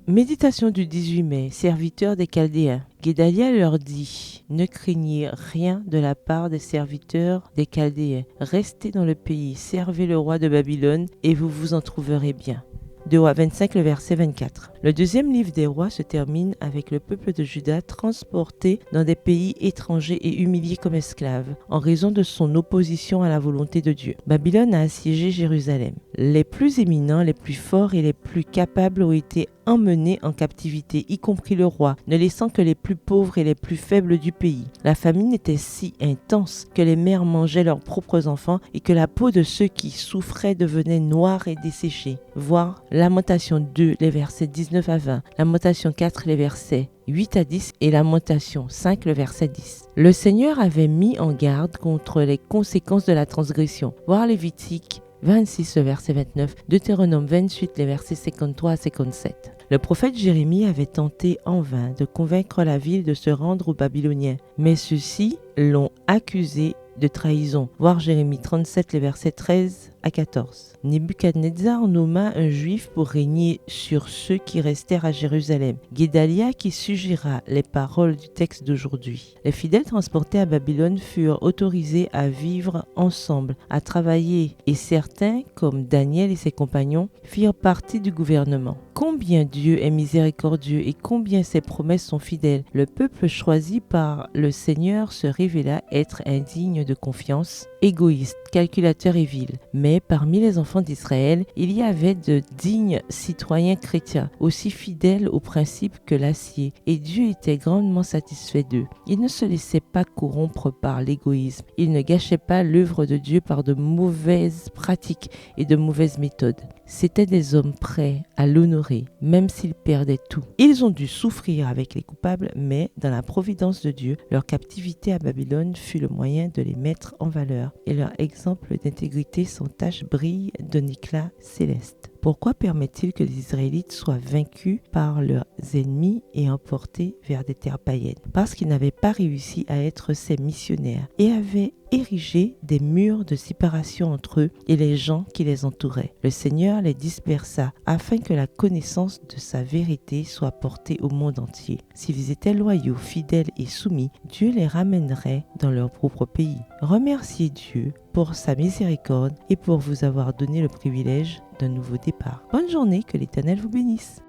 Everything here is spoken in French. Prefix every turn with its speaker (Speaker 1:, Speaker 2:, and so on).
Speaker 1: Méditation du 18 mai, serviteurs des Chaldéens. Guédalia leur dit, ne craignez rien de la part des serviteurs des Chaldéens. Restez dans le pays, servez le roi de Babylone et vous vous en trouverez bien. 2 Rois 25, le verset 24. Le deuxième livre des rois se termine avec le peuple de Juda transporté dans des pays étrangers et humilié comme esclaves en raison de son opposition à la volonté de Dieu. Babylone a assiégé Jérusalem. Les plus éminents, les plus forts et les plus capables ont été emmenés en captivité, y compris le roi, ne laissant que les plus pauvres et les plus faibles du pays. La famine était si intense que les mères mangeaient leurs propres enfants et que la peau de ceux qui souffraient devenait noire et desséchée. Voir Lamentation 2, les versets 19 à 20, Lamentation 4, les versets 8 à 10 et Lamentation 5, le verset 10. Le Seigneur avait mis en garde contre les conséquences de la transgression. Voir Lévitique 26, le verset 29, Deutéronome 28, les versets 53 à 57. Le prophète Jérémie avait tenté en vain de convaincre la ville de se rendre aux Babyloniens, mais ceux-ci l'ont accusé de trahison. Voir Jérémie 37, les versets 13 à 14. Nebuchadnezzar nomma un juif pour régner sur ceux qui restèrent à Jérusalem. Guédalia qui suggéra les paroles du texte d'aujourd'hui. Les fidèles transportés à Babylone furent autorisés à vivre ensemble, à travailler, et certains, comme Daniel et ses compagnons, firent partie du gouvernement. Combien Dieu est miséricordieux et combien ses promesses sont fidèles. Le peuple choisi par le Seigneur se révéla être indigne de confiance, égoïste, calculateur et vil. Mais parmi les enfants d'Israël, il y avait de dignes citoyens chrétiens, aussi fidèles aux principes que l'acier, et Dieu était grandement satisfait d'eux. Ils ne se laissaient pas corrompre par l'égoïsme, ils ne gâchaient pas l'œuvre de Dieu par de mauvaises pratiques et de mauvaises méthodes. C'étaient des hommes prêts à l'honorer, même s'ils perdaient tout. Ils ont dû souffrir avec les coupables, mais dans la providence de Dieu, leur captivité à Babylone fut le moyen de les mettre en valeur, et leur exemple d'intégrité sans tache brille d'un éclat céleste. Pourquoi permet-il que les Israélites soient vaincus par leurs ennemis et emportés vers des terres païennes? Parce qu'ils n'avaient pas réussi à être ses missionnaires et avaient érigé des murs de séparation entre eux et les gens qui les entouraient. Le Seigneur les dispersa afin que la connaissance de sa vérité soit portée au monde entier. S'ils étaient loyaux, fidèles et soumis, Dieu les ramènerait dans leur propre pays. Remerciez Dieu pour sa miséricorde et pour vous avoir donné le privilège d'un nouveau départ. Bonne journée, que l'Éternel vous bénisse.